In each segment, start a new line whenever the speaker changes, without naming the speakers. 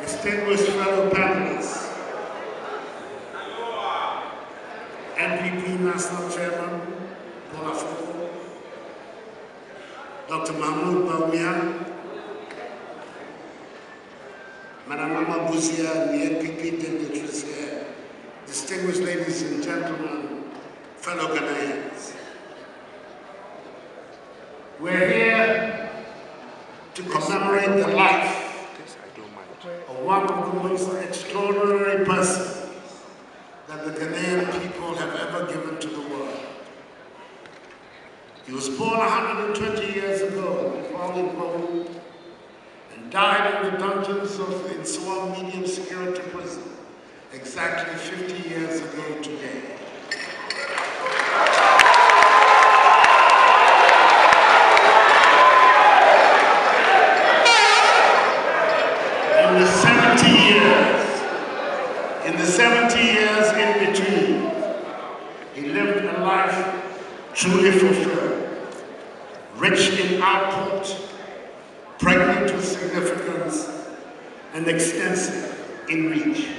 Distinguished fellow panelists, NPP National Chairman, Bola Foko, Dr. Mahmoud Bawumia, Madam Mama Buzia, and the NPP dignitaries here, distinguished ladies and gentlemen, fellow Ghanaians. We're here to commemorate the life of one of the most extraordinary persons that the Ghanaian people have ever given to the world. He was born 120 years ago in Kuala and died in the dungeons of Nsawam medium security prison exactly 50 years ago today. In the 70 years in between, he lived a life truly fulfilled, rich in output, pregnant with significance, and extensive in reach.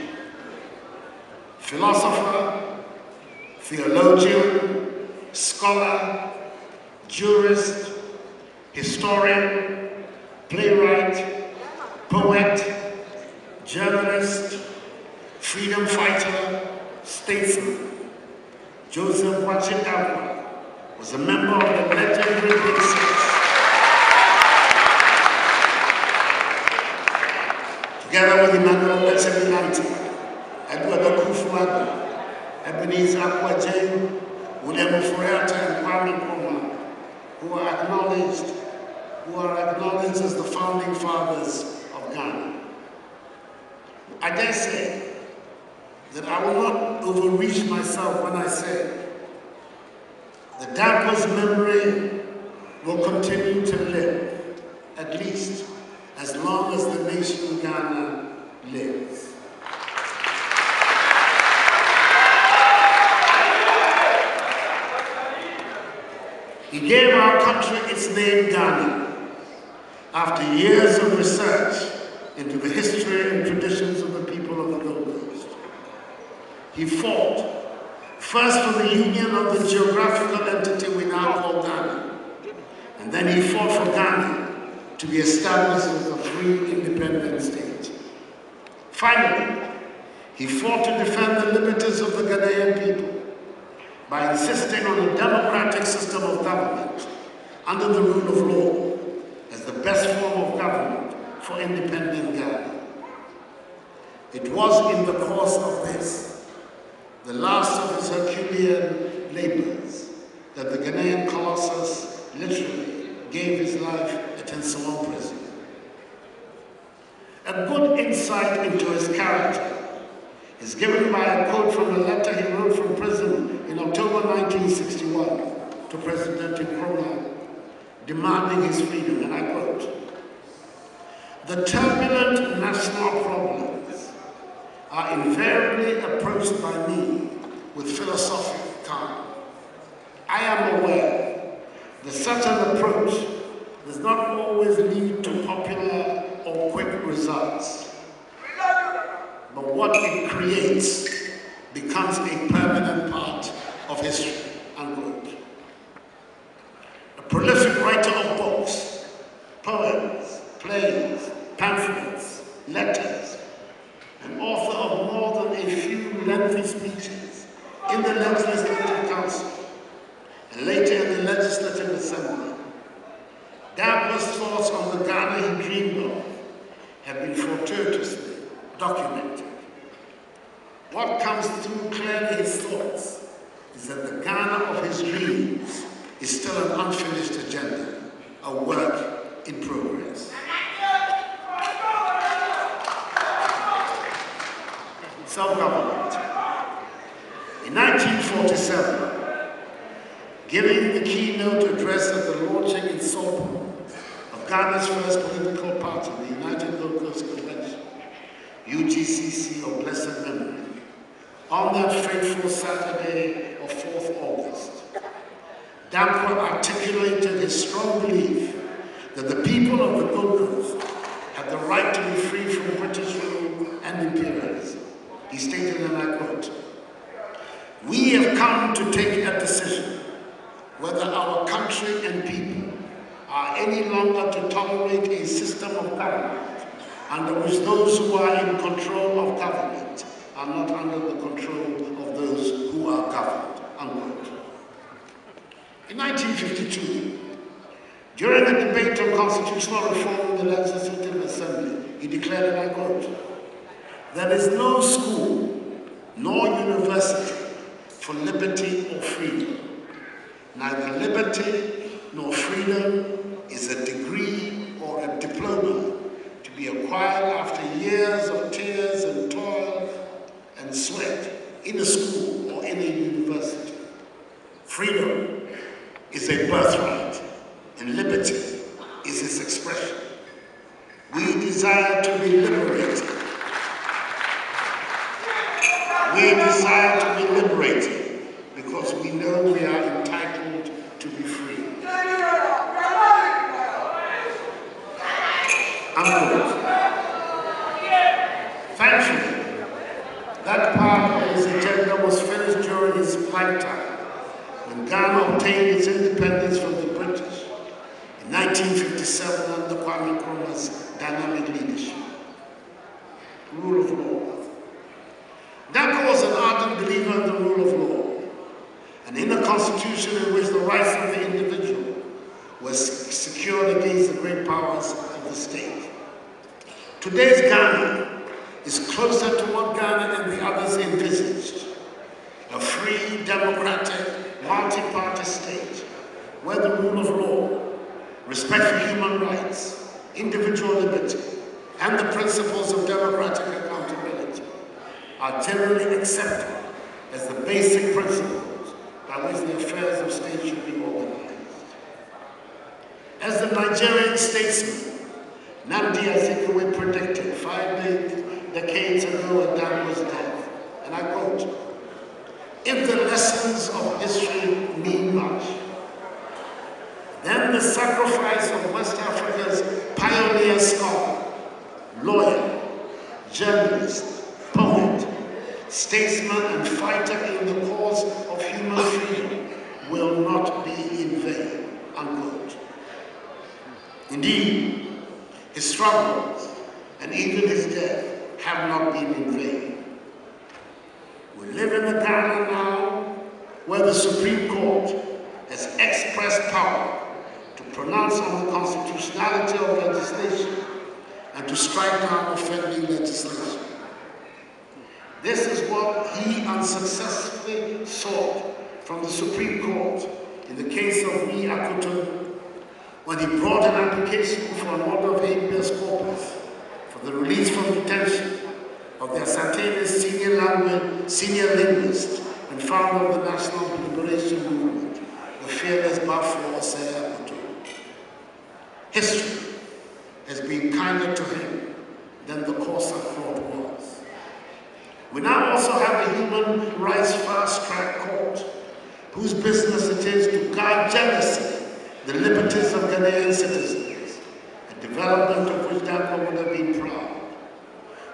Philosopher, theologian, scholar, jurist, historian, playwright, poet, journalist, freedom fighter, statesman, Joseph Dankwa was a member of the legendary Big Six. Together with Emmanuel Addo Akufo-Addo, Ebenezer Akwajem, William Furiata, and Kwame Nkrumah, who are acknowledged as the founding fathers of Ghana. I dare say that I will not overreach myself when I say that Dankwa's memory will continue to live, at least as long as the nation Ghana lives. He gave our country its name Ghana after years of research into the history and traditions of the people of the Gold Coast. He fought first for the union of the geographical entity we now call Ghana, and then he fought for Ghana to be established as a free, independent state. Finally, he fought to defend the liberties of the Ghanaian people by insisting on a democratic system of government under the rule of law as the best form of government for independent Ghana. It was in the course of this, the last of his Herculean labors, that the Ghanaian colossus literally gave his life at Nsawam prison. A good insight into his character is given by a quote from a letter he wrote from prison in October 1961 to President Nkrumah, demanding his freedom, and I quote, "The turbulent national problems are invariably approached by me with philosophic calm. I am aware that such an approach does not always lead to popular or quick results, but what it creates becomes a permanent part of history," unquote. A prolific writer of books, poems, plays, pamphlets, letters, an author of more than a few lengthy speeches in the Legislative Council and later in the Legislative Assembly, Dankwa's thoughts on the Ghana he dreamed of have been fortuitously documented. What comes through clearly his thoughts is that the Ghana of his dreams is still an unfinished agenda, a work in progress. Self-government. In 1947, giving the keynote address at the launching in Sopo of Ghana's first political party, the United Gold Coast Convention, UGCC of blessed memory, on that fateful Saturday of 4th August, Dankwa articulated his strong belief that the people of the Gold Coast had the right to be free from British rule and imperialism. He stated, and I quote, "We have come to take a decision whether our country and people are any longer to tolerate a system of government under which those who are in control of government are not under the control of those who are governed," unquote. In 1952, during a debate on constitutional reform in the Legislative Assembly, he declared, and I quote, "There is no school nor university for liberty or freedom. Neither liberty nor freedom is a degree or a diploma to be acquired after years of tears and toil and sweat in a school or in a university. Freedom is a birthright, and liberty is its expression. We desire to be liberated. We desire to be liberated because we know we are entitled to be free." Unquote. Thankfully, that part of his agenda was finished during his lifetime, when Ghana obtained its independence from the British in 1957 under Kwame Nkrumah's dynamic leadership. Rule of law. Dankwa was an ardent believer in the rule of law, and in a constitution in which the rights of the individual were secured against the great powers of the state. Today's Ghana is closer to what Ghana and the others envisaged: a free, democratic, multi-party state where the rule of law, respect for human rights, individual liberty, and the principles of democratic accountability are generally accepted as the basic principles by which the affairs of state should be organized. As the Nigerian statesman Nnamdi Azikiwe predicted 5 decades ago at Dankwa's death, and I quote, "If the lessons of history mean much, then the sacrifice of West Africa's pioneer scholar, lawyer, journalist, poet, statesman, and fighter in the cause of human freedom will not be in vain," unquote. Indeed, his struggles and even his death have not been in vain. We live in a Ghana now where the Supreme Court has expressed power to pronounce on the constitutionality of legislation and to strike down offending legislation. This is what he unsuccessfully sought from the Supreme Court in the case of V. Akutu, when he brought an application for an order of habeas corpus for the release from detention of the Asanteh's senior linguist and founder of the National Liberation Movement, the fearless Bafo Osei Akutu. History has been kinder to him than the course of thought was. We now also have a human rights fast-track court whose business it is to guard jealously the liberties of Ghanaian citizens, a development of which Dankwa would have been proud.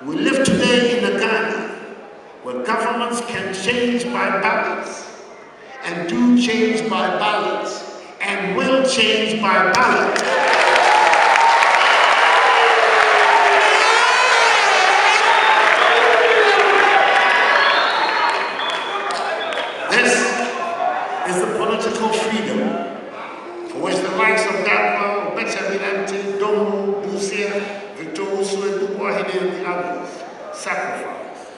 We live today in a Ghana where governments can change by ballots, and do change by ballots, and will change by ballot. This is the political freedom for which the likes of Dankwa, Obetsebilante, Domo, Busia, Victor Usu, Wahine, and the others sacrificed.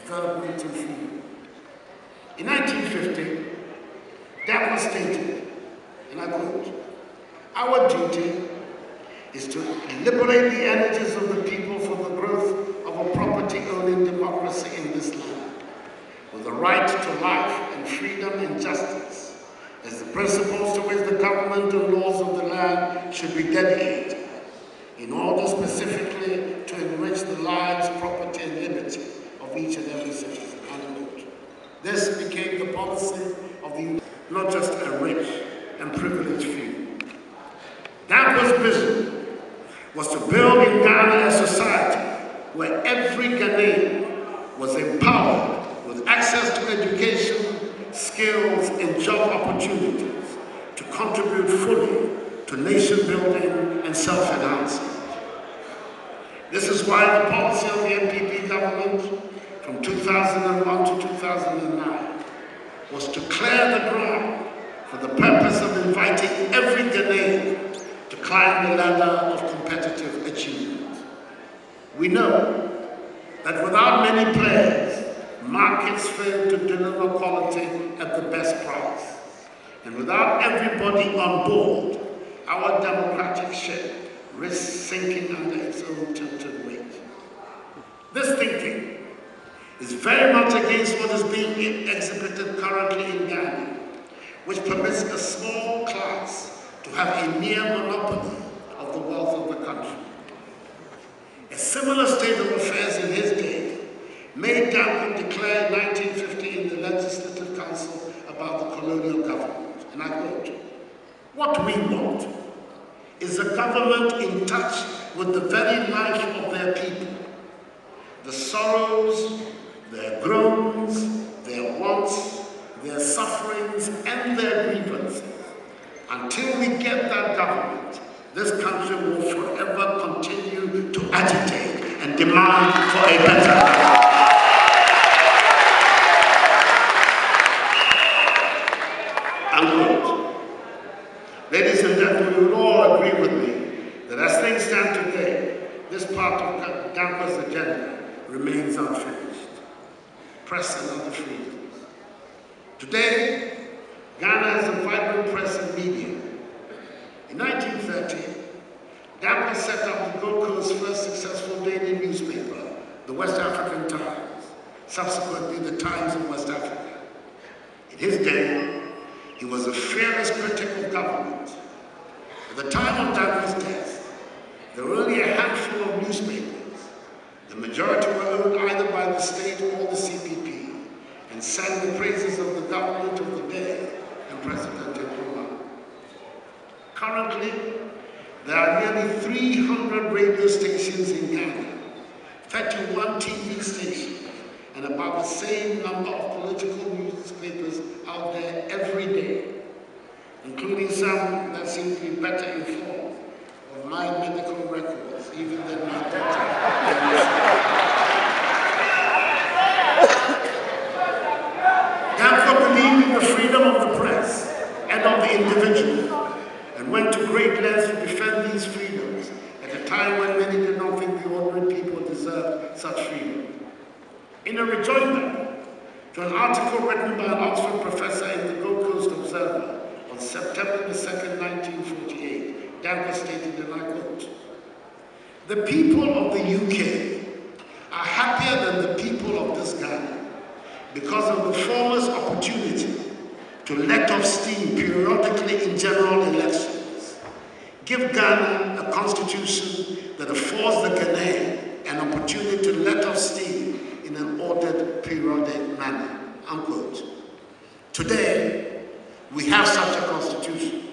Development and freedom. In 1950, Dankwa stated, and I quote, "Our duty is to liberate the energies of the people for the growth of a property-owning democracy in this land, with the right to life and freedom and justice as the principles to which the government and laws of the land should be dedicated, in order specifically to enrich the lives, property, and liberty of each and every citizen." Unquote. This became the policy of the not just a rich and privileged few. Dankwa's vision was to build in Ghana a society where every Ghanaian was empowered with access to education, skills, and job opportunities to contribute fully to nation building and self-enhancement. This is why the policy of the NPP government from 2001 to 2009 was to clear the ground for the purpose of inviting every Ghanaian to climb the ladder of competitive achievement. We know that without many players, markets fail to deliver quality at the best price. And without everybody on board, our democratic ship risks sinking under its own tilted weight. This thinking is very much against what is being exhibited currently in Ghana, which permits a small class to have a near monopoly of the wealth of the country. A similar state of affairs in his day made Dankwa declare in 1950 in the Legislative Council about the colonial government, and I quote, "What we want is a government in touch with the very life of their people, the sorrows, their groans, their wants, their sufferings, and their grievances. Until we get that government, this country will forever continue to agitate and demand for a better life." Unquote. Ladies and gentlemen, you will all agree with me that as things stand today, this part of Dankwa's agenda remains unfinished. Press and other freedoms. Today, Ghana has a vibrant press and media. In 1930, Dankwa set up the Gold Coast's first successful daily newspaper, the West African Times, subsequently the Times of West Africa. In his day, he was a fearless critic of government. At the time of Dankwa's death, there were only a handful of newspapers. The majority were owned either by the state or the CPP, and sang the praises of the government of the day and President Nkrumah. Currently, there are nearly 300 radio stations in Ghana, 31 TV stations, and about the same number of political newspapers out there every day, including some that seem to be better informed of my medical records, even than my doctor. Dankwa believed in the freedom of the press and of the individual, and went to great lengths to defend these freedoms at a time when many did not think the ordinary people deserved such freedom. In a rejoinder to an article written by an Oxford professor in the Gold Coast Observer on September the 2nd, 1948, Dankwa stated, and I quote, "The people of the UK are happier than the people of this Ghana because of the former's opportunity to let off steam periodically in general elections. Give Ghana a constitution that affords the Ghanaian an opportunity to let off steam in an ordered, periodic manner." Unquote. Today, we have such a constitution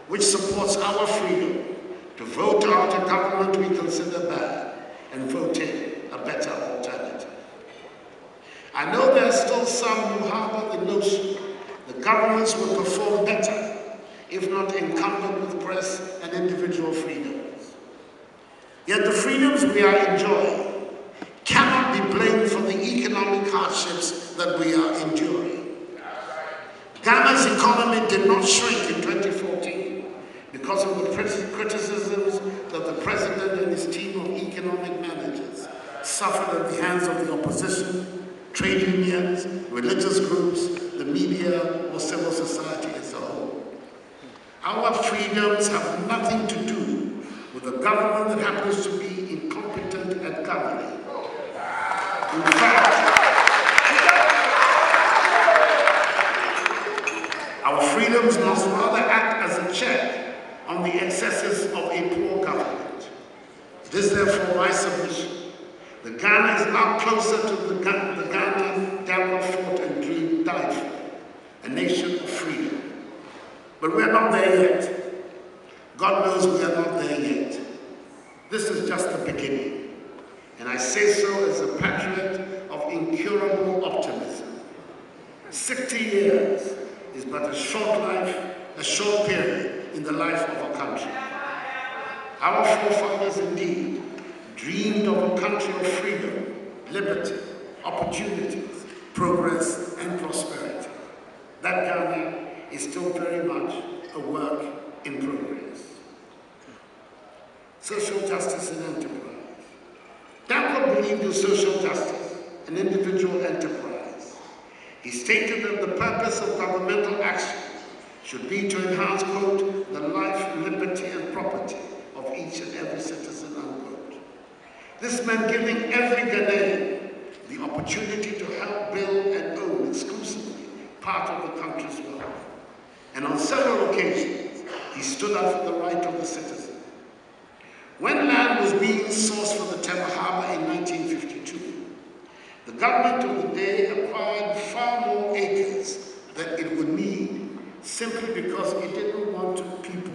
which supports our freedom to vote out a government we consider bad and vote in a better alternative. I know there are still some who harbor the notion that governments will perform better if not encumbered with press and individual freedoms. Yet the freedoms we are enjoying cannot be blamed for the economic hardships that we are enduring. Ghana's economy did not shrink in 2014 because of the criticisms that the president and his team of economic managers suffered at the hands of the opposition, trade unions, religious groups, the media, or civil society as a whole. Our freedoms have nothing to do with a government that happens to be incompetent at governing. In fact, our freedoms must rather act as a check on the excesses of a poor government. It is therefore my submission that Ghana is now closer to the Ghana Dankwa fought and died for, a nation of freedom. But we are not there yet. God knows we are not there yet. This is just the beginning. And I say so as a patriot of incurable optimism. 60 years is but a short life, a short period in the life of a country. Our forefathers indeed dreamed of a country of freedom, liberty, opportunities, progress, and prosperity. That Ghana is still very much a work in progress. Social justice and enterprise. Dankwa believed in social justice and individual enterprise. He stated that the purpose of governmental action should be to enhance, quote, the life, liberty, and property of each and every citizen, unquote. This meant giving every Ghanaian the opportunity to help build and own exclusively part of the country's wealth. And on several occasions, he stood up for the right of the citizen. When land was being sourced for the Tema Harbour in 1952, the government of the day acquired far more acres than it would need simply because it didn't want people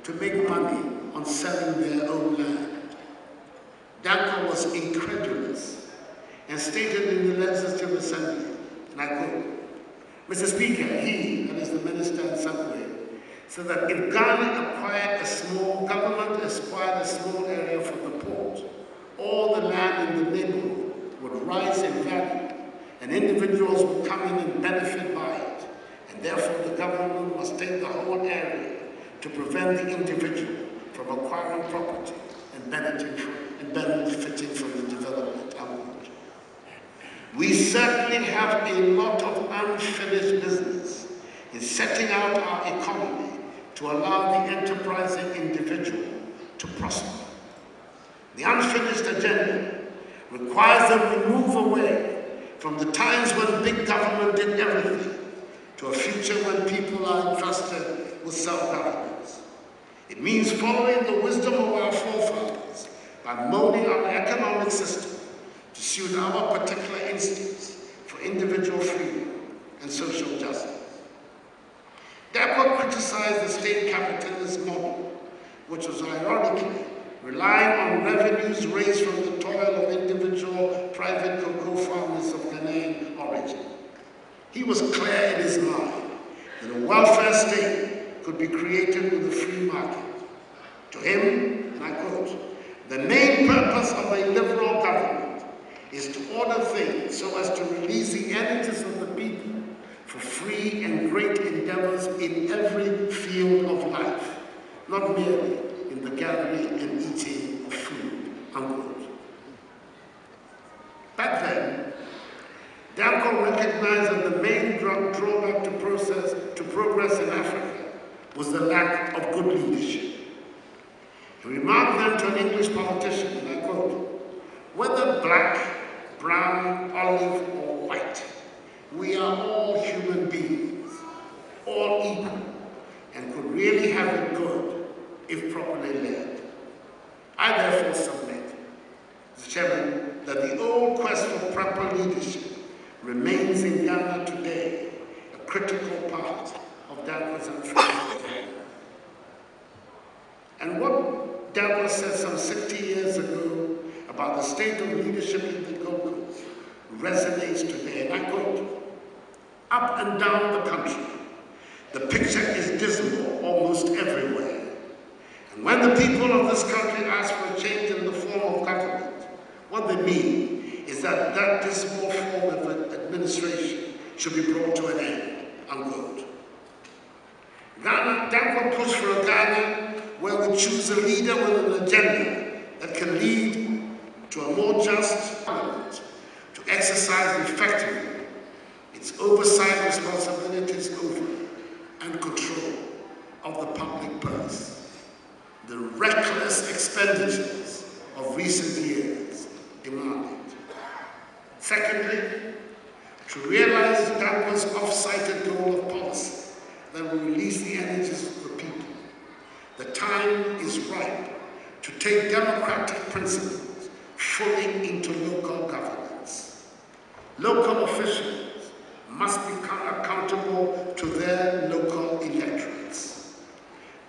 to make money on selling their own land. Dankwa was incredulous and stated in the Legislative Assembly, and I quote, Mr. Speaker, he, that is the Minister in Subway, said that if Ghana acquired a small area from the port, all the land in the neighborhood would rise in value, and individuals would come in and benefit by it, and therefore the government must take the whole area to prevent the individual from acquiring property and benefiting from the development outward. We certainly have a lot of unfinished business in setting out our economy to allow the enterprising individual to prosper. The unfinished agenda requires that we move away from the times when big government did everything to a future when people are entrusted with self-governance. It means following the wisdom of our forefathers by molding our economic system to suit our particular instincts for individual freedom and social justice. Dankwa criticized the state capitalist model, which was ironically relying on revenues raised from the toil of individual private cocoa farmers of Ghanaian origin. He was clear in his mind that a welfare state could be created with a free market. To him, and I quote, the main purpose of a liberal government is to order things so as to release the energies of the people for free and great endeavors in every field of life, not merely in the gathering and eating of food, unquote. Back then, Dankwa recognized that the main drawback to progress in Africa was the lack of good leadership. He remarked then to an English politician, and I quote, whether black, brown, olive, or white, we are all human beings, all equal, and could really have it good if properly led. I therefore submit, Mr. Chairman, that the old quest for proper leadership remains in Ghana today a critical part of Dankwa's unfinished agenda. And what Dankwa said some 60 years ago about the state of leadership in the Gold Coast resonates today, and I quote, up and down the country, the picture is dismal almost everywhere. And when the people of this country ask for a change in the form of government, what they mean is that that dismal form of administration should be brought to an end, unquote. Dankwa pushed for a Ghana where we choose a leader with an agenda that can lead to a more just government, to exercise effectively its oversight responsibilities over and control of the public purse. The reckless expenditures of recent years demanded. Secondly, to realize Dankwa's off-cited goal of policy that will release the energies of the people. The time is ripe to take democratic principles fully into local governance. Local officials must become accountable to their local electorates.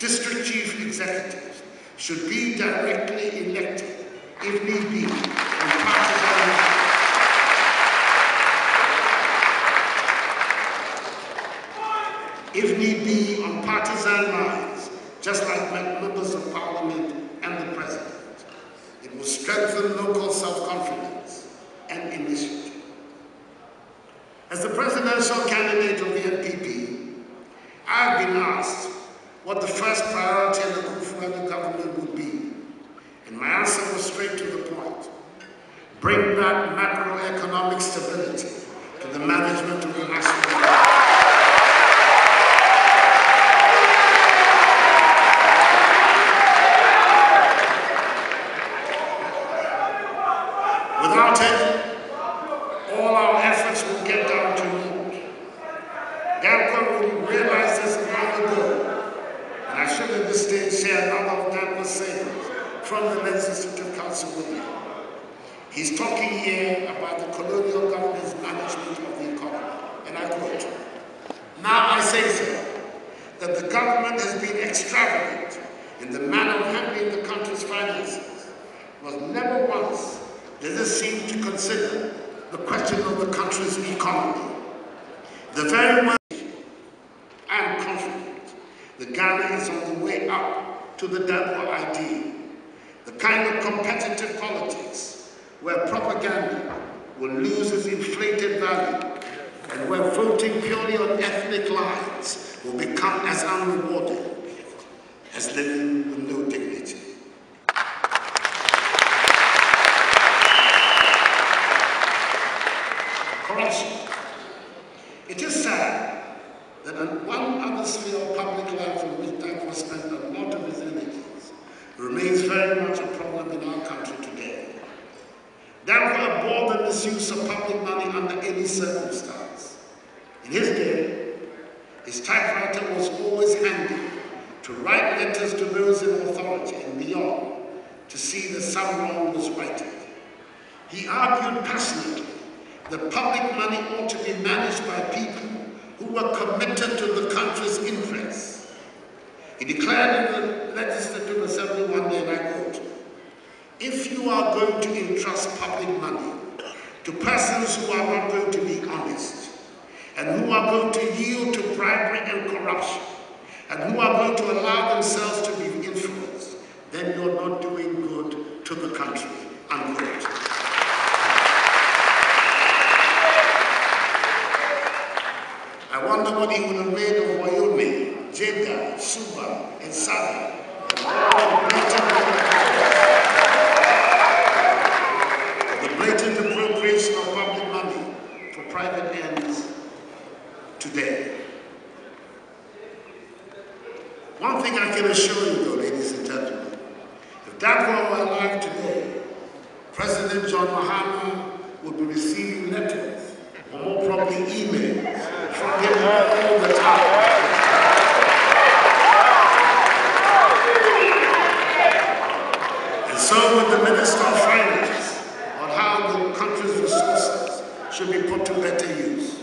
district chief executives should be directly elected, if need be, on partisan lines. If need be, on partisan lines, just like members of parliament and the president. It will strengthen local self-confidence and initiative. As the presidential candidate of the NPP, I have been asked what the first priority of the Akufo-Addo government would be, and my answer was straight to the point. Bring back macroeconomic stability to the management of the national economy. Without it, all our efforts will get down to naught. Dankwa will realize this long ago, and I should at this stage share another of Dankwa's sayings from the Legislative Council with you. He's talking here about the colonial government's management of the economy, and I quote, "Now I say, sir, that the government has been extravagant in the manner of handling the country's finances, was never once does it seem to consider the question of the country's economy. The very way I am confident that Ghana is on the way up to the Dankwa ideal, the kind of competitive politics where propaganda will lose its inflated value and where voting purely on ethnic lines will become as unrewarding as living with no dignity." Corruption. It is sad that in one other sphere of public life in which Dankwa spent a lot of his energies remains very much a problem in our country today. Dankwa abhorred the misuse of public money under any circumstance. In his day, his typewriter was always handy to write letters to those in authority and beyond to see that some wrong was righted. He argued passionately that public money ought to be managed by people who were committed to the country's interests. He declared in the Legislative Assembly one day, and I quote, "If you are going to entrust public money to persons who are not going to be honest, and who are going to yield to bribery and corruption, and who are going to allow themselves to be influenced, then you're not doing good to the country," unquote. I wonder what he would have made of Wyoming, Jeddah, Suba, and Sada, the blatant appropriation of public money for private ends today. One thing I can assure you though, ladies and gentlemen, if Dankwa were alive today, President John Mahama would be receiving letters, or more probably emails, from him all the time. And so with the Minister of Finance on how the country's resources should be put to better use.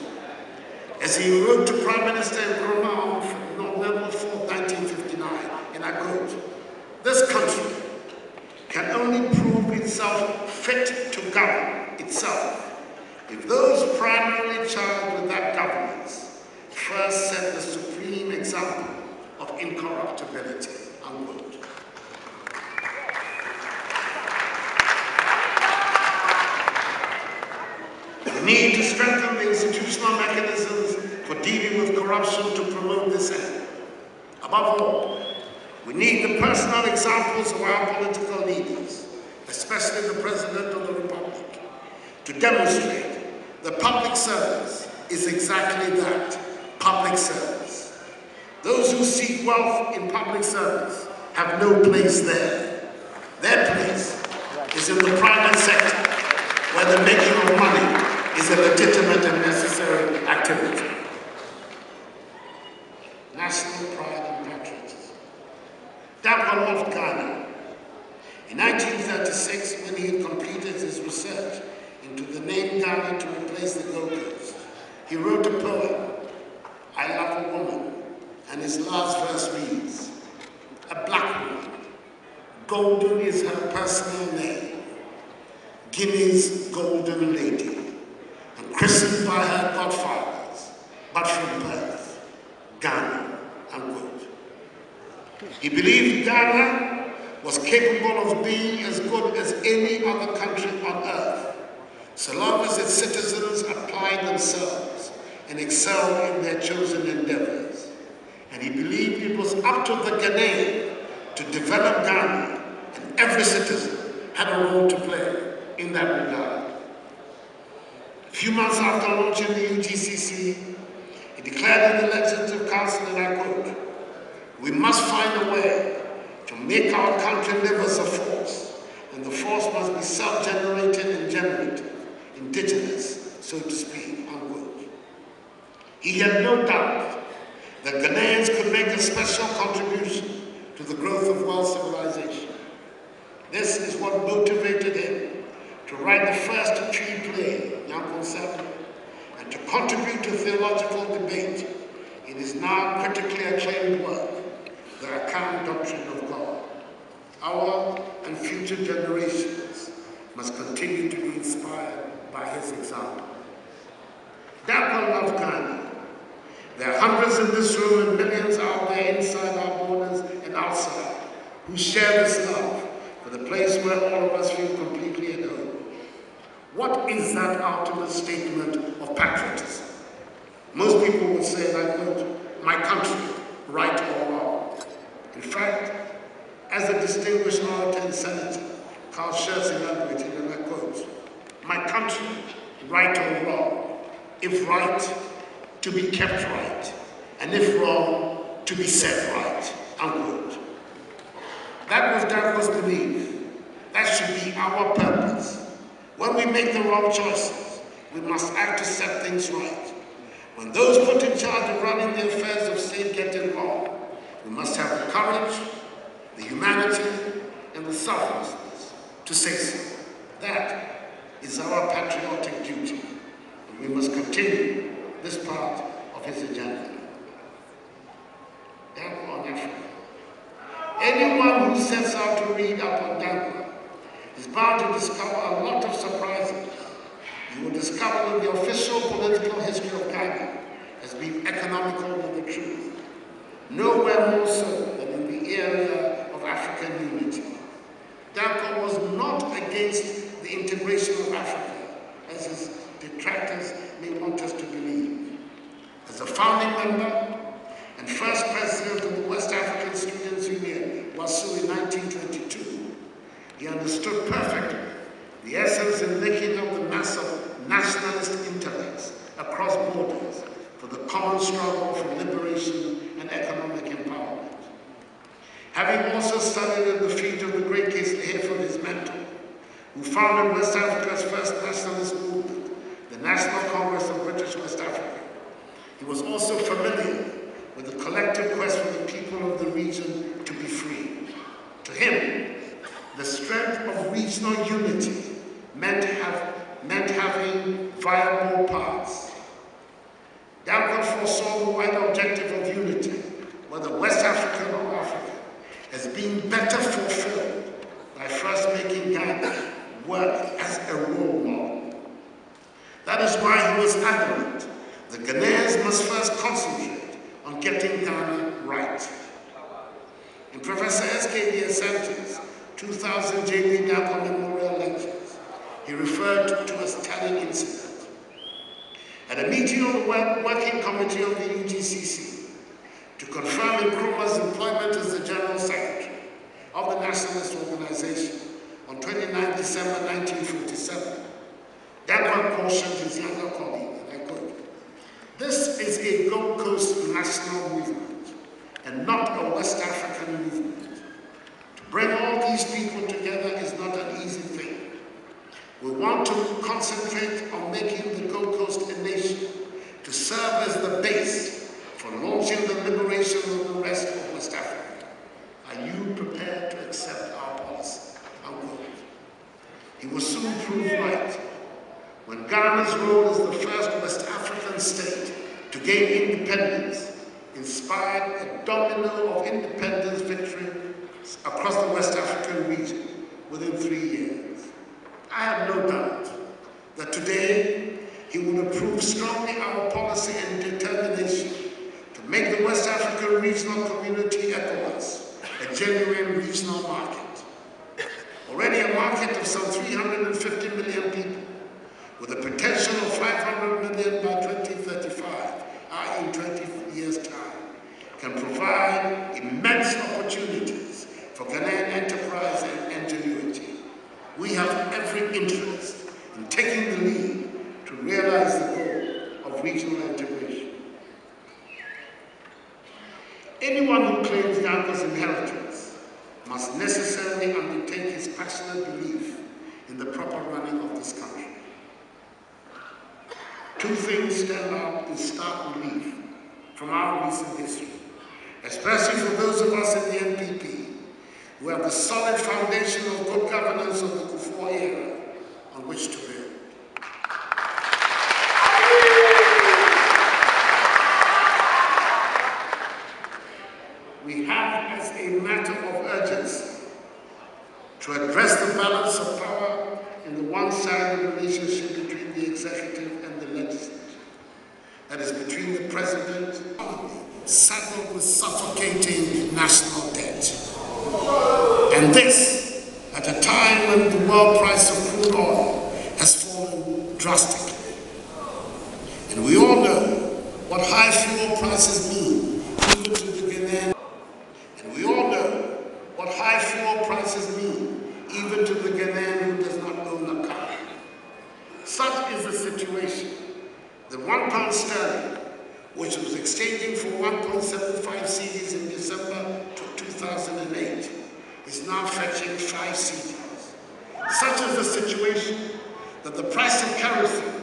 As he wrote to Prime Minister Nkrumah on November 4, 1959, and I quote, "This country can only prove itself fit to govern itself if those primarily charged with that governance first set the supreme example of incorruptibility," unquote. We need to strengthen the institutional mechanisms for dealing with corruption to promote this end. Above all, we need the personal examples of our political leaders, especially the President of the Republic, to demonstrate that public service is exactly that, public service. Those who seek wealth in public service have no place there. Their place is in the private sector, where the making of money is a legitimate and necessary activity. National pride and patriotism. Dankwa loved Ghana. In 1936, when he had completed his research into the name Ghana to replace the Gold Coast, he wrote a poem, "I Love a Woman," and his last verse reads, a black woman. Golden is her personal name, Guinea's Golden Lady, and christened by her godfathers, but from birth, Ghana, unquote. He believed Ghana was capable of being as good as any other country on earth, so long as its citizens applied themselves and excelled in their chosen endeavors. And he believed it was up to the Ghanaian to develop Ghana, and every citizen had a role to play in that regard. A few months after launching the UGCC, he declared in the Legislative Council, and I quote, "We must find a way to make our country live as a force, and the force must be self-generated and generative, indigenous, so to speak," unquote. He had no doubt that Ghanaians could make a special contribution to the growth of world civilization. This is what motivated him to write the first tree play, Nyankwo Sabu, and to contribute to theological debate in his now critically acclaimed work, The Account Doctrine of God. Our and future generations must continue to be inspired by his example. Dankwa loved Ghana. There are hundreds in this room and millions out there inside our borders and outside who share this love for the place where all of us feel completely at home. What is that ultimate statement of patriotism? Most people would say, and I quote, "My country, right or wrong." In fact, as a distinguished orator and senator, Carl Schurz elaborated, and I quote, "My country, right or wrong, if right, to be kept right, and if wrong, to be set right," unquote. That was Dankwa's belief. That should be our purpose. When we make the wrong choices, we must act to set things right. When those put in charge of running the affairs of state get it wrong, we must have the courage, the humanity, and the selflessness to say so. That is our patriotic duty, and we must continue this part of his agenda. Dankwa on Africa. Anyone who sets out to read up on Dankwa is bound to discover a lot of surprises. You will discover that the official political history of Ghana has been economical with the truth. Nowhere more so than in the area of African unity. Dankwa was not against the integration of Africa, as his detractors may want us to believe. As a founding member and first president of the West African Students' Union, WASU, in 1922, he understood perfectly the essence and making of the mass of nationalist intellects across borders for the common struggle for liberation and economic empowerment. Having also studied at the feet of the great Keslehe, his mentor, who founded West Africa's first nationalist movement, the National Congress of British West Africa, he was also familiar with the collective quest for the people of the region to be free. To him, the strength of regional unity meant having viable paths. Dankwa foresaw the wide objective of unity, whether West African or African, as being better fulfilled by first making Ghana work as a role model. That is why he was adamant the Ghanaians must first concentrate on getting Ghana right. In Professor S.K.D. Asante's 2000 J.B Danquah Memorial Lectures, he referred to a telling incident. At a meeting of the Working Committee of the UGCC to confirm Nkrumah's employment as the General Secretary of the Nationalist Organization on 29 December 1947, Dankwa cautioned his younger colleague, and I quote, "This is a Gold Coast national movement and not a West African movement. To bring all these people together is not an easy thing. We want to concentrate on making the Gold Coast a nation to serve as the base for launching the liberation of the rest of West Africa. Are you prepared to accept our policy?" Unquote. He was soon proved right. When Ghana's role as the first West African state to gain independence inspired a domino of independence victory across the West African region within 3 years. I have no doubt that today he will approve strongly our policy and determination to make the West African Regional Community, ECOWAS, a genuine regional market. Already a market of some 350 million people, with a potential of 500 million by 2035, i.e. in 20 years' time, can provide immense opportunities for Ghanaian enterprise and ingenuity. We have every interest in taking the lead to realize the goal of regional integration. Anyone who claims Dankwa's inheritance must necessarily undertake his passionate belief in the proper running of this country. Two things stand out in stark relief from our recent history, especially for those of us in the NPP who have the solid foundation of good governance of the Kufuor era on which to build. We have, as a matter of urgency, to address the balance of power in the one-sided relationship between the executive and the legislature. That is between the president saddled with suffocating national debt. And this at a time when the world price of crude oil has fallen drastically. And we all know what high fuel prices mean even to the Ghanaian. And we all know what high fuel prices mean even to the Ghanaian who does not own a car. Such is the situation. The £1 sterling, which was exchanging for 1.75 cedis in December 2008, is now fetching 5 cedis. Such is the situation that the price of kerosene,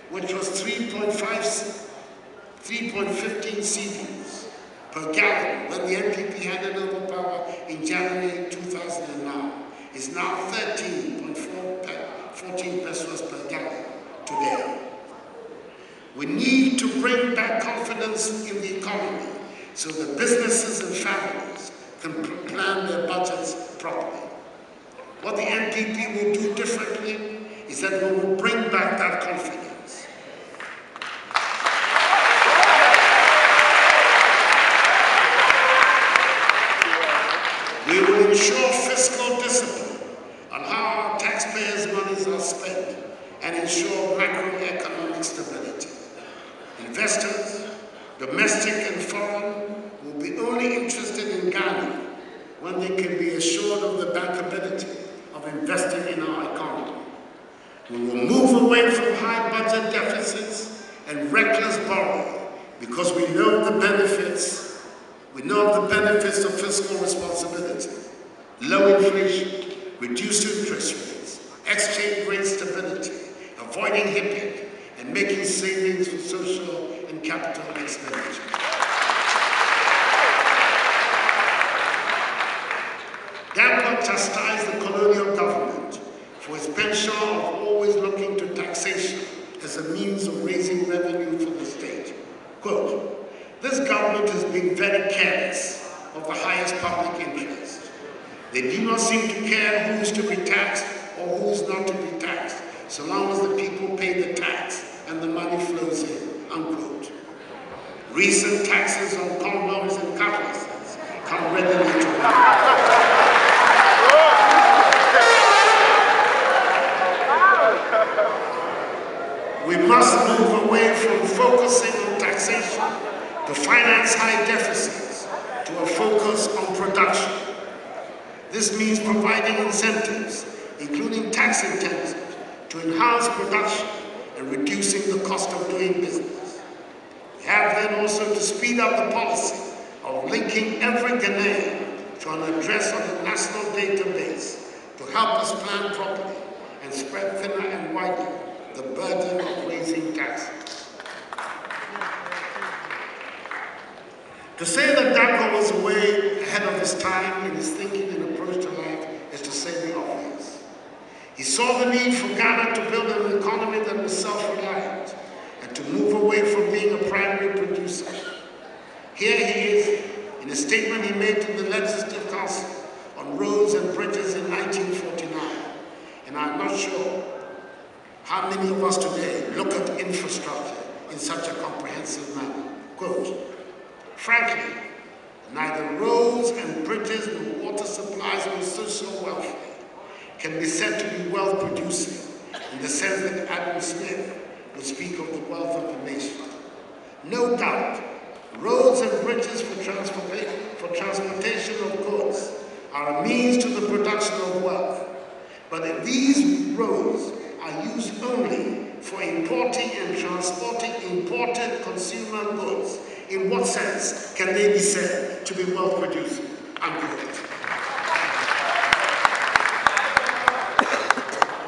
which was 3.15 cedis per gallon when the NPP handed over power in January 2009, is now 13.14 pesos per gallon today. We need to bring back confidence in the economy so that businesses and families can plan their budgets properly. What the NPP will do differently is that we will bring back that confidence. We will ensure fiscal discipline on how our taxpayers' monies are spent and ensure macroeconomic stability. Investors, domestic and foreign, will be only interested in Ghana when they can be assured of the bankability of investing in our economy. We will move away from high budget deficits and reckless borrowing because we know the benefits. We know of the benefits of fiscal responsibility, low inflation, reduced interest rates, exchange rate stability, avoiding HIPIC, and making savings for social and capital expenditure. Dankwa chastised the colonial government for its penchant of always looking to taxation as a means of raising revenue for the state. Quote, "This government has been very careless of the highest public interest. They do not seem to care who is to be taxed or who is not to be taxed, so long as the people pay the tax and the money flows in," unquote. Recent taxes on condoms and cutlasses come readily to mind. We must move away from focusing on taxation to finance high deficits to a focus on production. This means providing incentives, including tax incentives, to enhance production and reducing the cost of doing business. We have then also to speed up the policy of linking every Ghanaian to an address on a national database to help us plan properly and spread thinner and wider the burden of raising taxes. To say that Dankwa was way ahead of his time in his thinking and approach to life is to say the obvious. He saw the need for Ghana to build an economy that was self-reliant and to move away from being a primary producer. Here he is in a statement he made to the Legislative Council on roads and bridges in 1949. And I'm not sure how many of us today look at infrastructure in such a comprehensive manner. Quote, frankly, neither roads and bridges nor water supplies nor social welfare can be said to be wealth-producing in the sense that Adam Smith would speak of the wealth of a nation. No doubt, roads and bridges for transportation of goods are a means to the production of wealth. But if these roads are used only for importing and transporting imported consumer goods, in what sense can they be said to be wealth-producing? Unquote.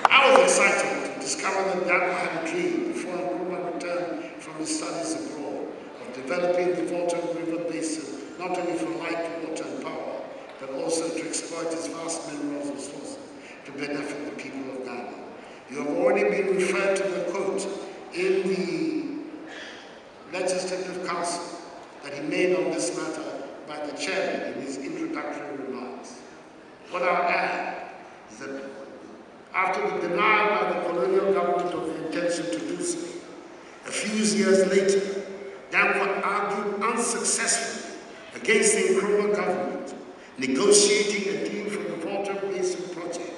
I was excited to discover that Dankwa had a dream before Nkrumah returned from his studies abroad of developing the Volta River Basin not only for light, water, and power, but also to exploit its vast mineral resources to benefit the people of Ghana. You have already been referred to the quote in the Legislative Council that he made on this matter by the chairman in his introductory remarks. What I'll add is that after the denial by the colonial government of the intention to do so, a few years later, Dankwa argued unsuccessfully against the Nkrumah government, negotiating a deal for the Volta Basin project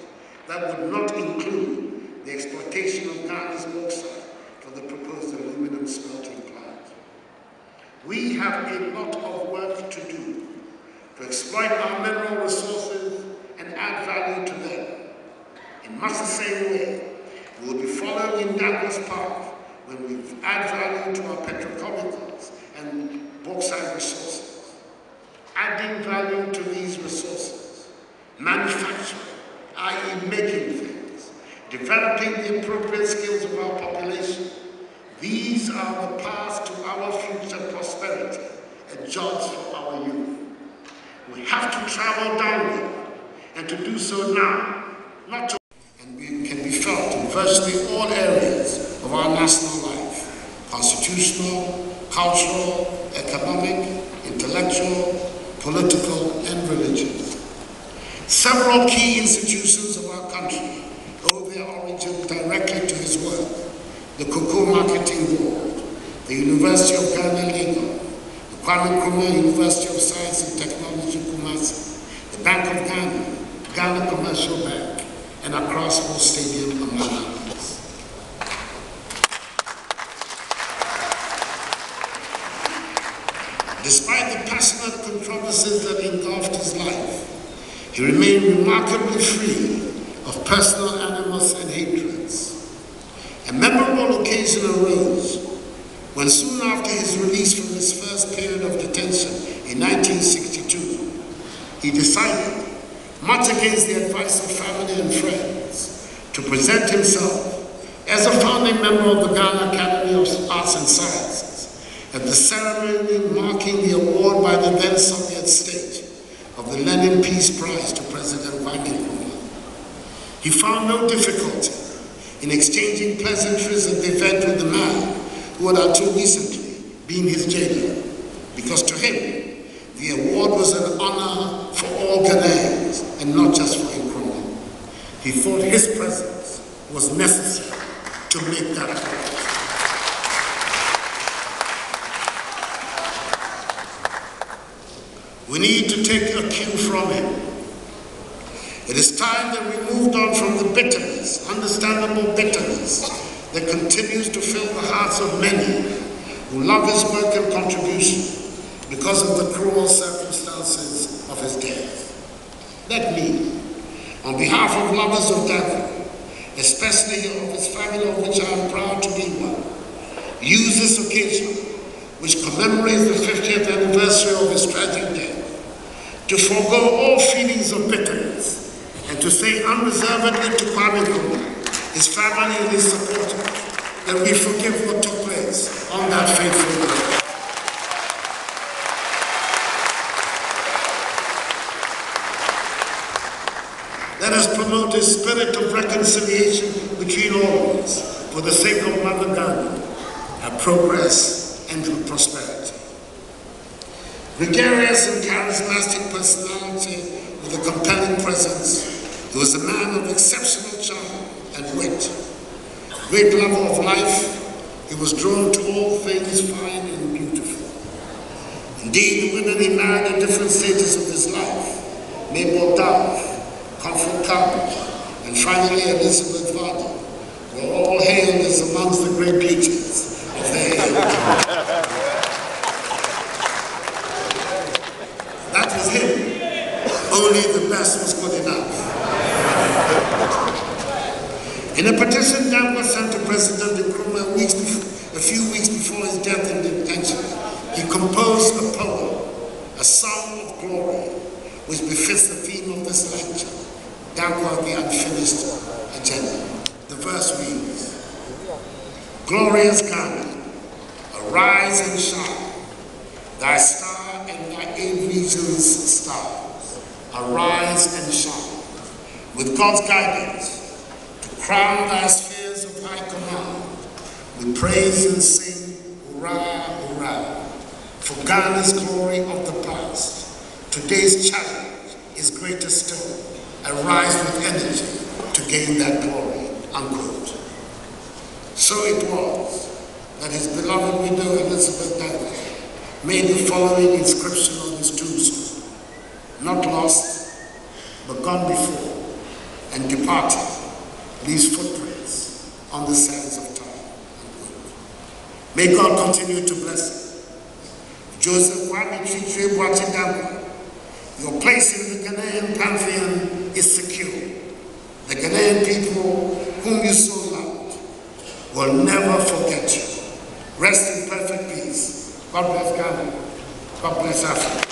that would not include the exploitation of Ghana's bauxite for the proposed aluminum smelting plant. We have a lot of work to do to exploit our mineral resources and add value to them. In much the same way, we will be following in Dankwa's path when we add value to our petrochemicals and bauxite resources. Adding value to these resources, manufacturing, i.e. making things, developing the appropriate skills of our population. These are the paths to our future prosperity and jobs for our youth. We have to travel downward, and to do so now, not to, and we can be felt in virtually all areas of our national life: constitutional, cultural, economic, intellectual, political, and religious. Several key institutions of our country owe their origin directly to his work: the Cocoa Marketing Board, the University of Ghana, Lagos, the Kwame Nkrumah University of Science and Technology, Kumasi, the Bank of Ghana, Ghana Commercial Bank, and Accra Sports Stadium, among others. Despite the passionate controversies that engulfed his life, he remained remarkably free of personal animus and hatreds. A memorable occasion arose when, soon after his release from his first period of detention in 1962, he decided, much against the advice of family and friends, to present himself as a founding member of the Ghana Academy of Arts and Sciences at the ceremony marking the award by the then Soviet state of the Lenin Peace Prize to President Nkrumah. He found no difficulty in exchanging pleasantries at the event with the man who had until recently been his jailer, because to him, the award was an honor for all Ghanaians and not just for Nkrumah. He thought his presence was necessary to make that award. We need to take a cue from him. It is time that we moved on from the bitterness, understandable bitterness, that continues to fill the hearts of many who love his work and contribution because of the cruel circumstances of his death. Let me, on behalf of lovers of Dankwa, especially of his family of which I am proud to be one, use this occasion, which commemorates the 50th anniversary of his tragic death, to forego all feelings of bitterness and to say unreservedly to Kwame Nkrumah, his family and his supporters, that we forgive what took place on that fateful day. Let us promote a spirit of reconciliation between all of us for the sake of Mother Ghana, her progress and her prosperity. Gregarious and charismatic personality with a compelling presence, he was a man of exceptional charm and wit. Great lover of life, he was drawn to all things fine and beautiful. Indeed, the women he married at different stages of his life, Mabel Dove, Comfort Carpet, and finally Elizabeth Vardy, were all hailed as amongst the great beauties of their age. That was him. Only the best was good enough. In a petition Dankwa sent to President Nkrumah a few weeks before his death in detention, he composed a poem, a song of glory, which befits the theme of this lecture, Dankwa the Unfinished Agenda. The verse reads, "Glorious garment, arise and shine, thy star and thy 8 regions stars, arise and shine, with God's guidance, to crown thy spheres of high command, with praise and sing, hurrah, hurrah, for Ghana's glory of the past. Today's challenge is greater still, and rise with energy to gain that glory," unquote. So it was that his beloved widow Elizabeth Dankwa made the following inscription on his tombstone: "Not lost, but gone before, and departed, leaves footprints on the sands of time." May God continue to bless you. Joseph Kwame Dankwa, your place in the Ghanaian pantheon is secure. The Ghanaian people whom you so loved will never forget you. Rest in perfect peace. God bless Ghana. God bless Africa.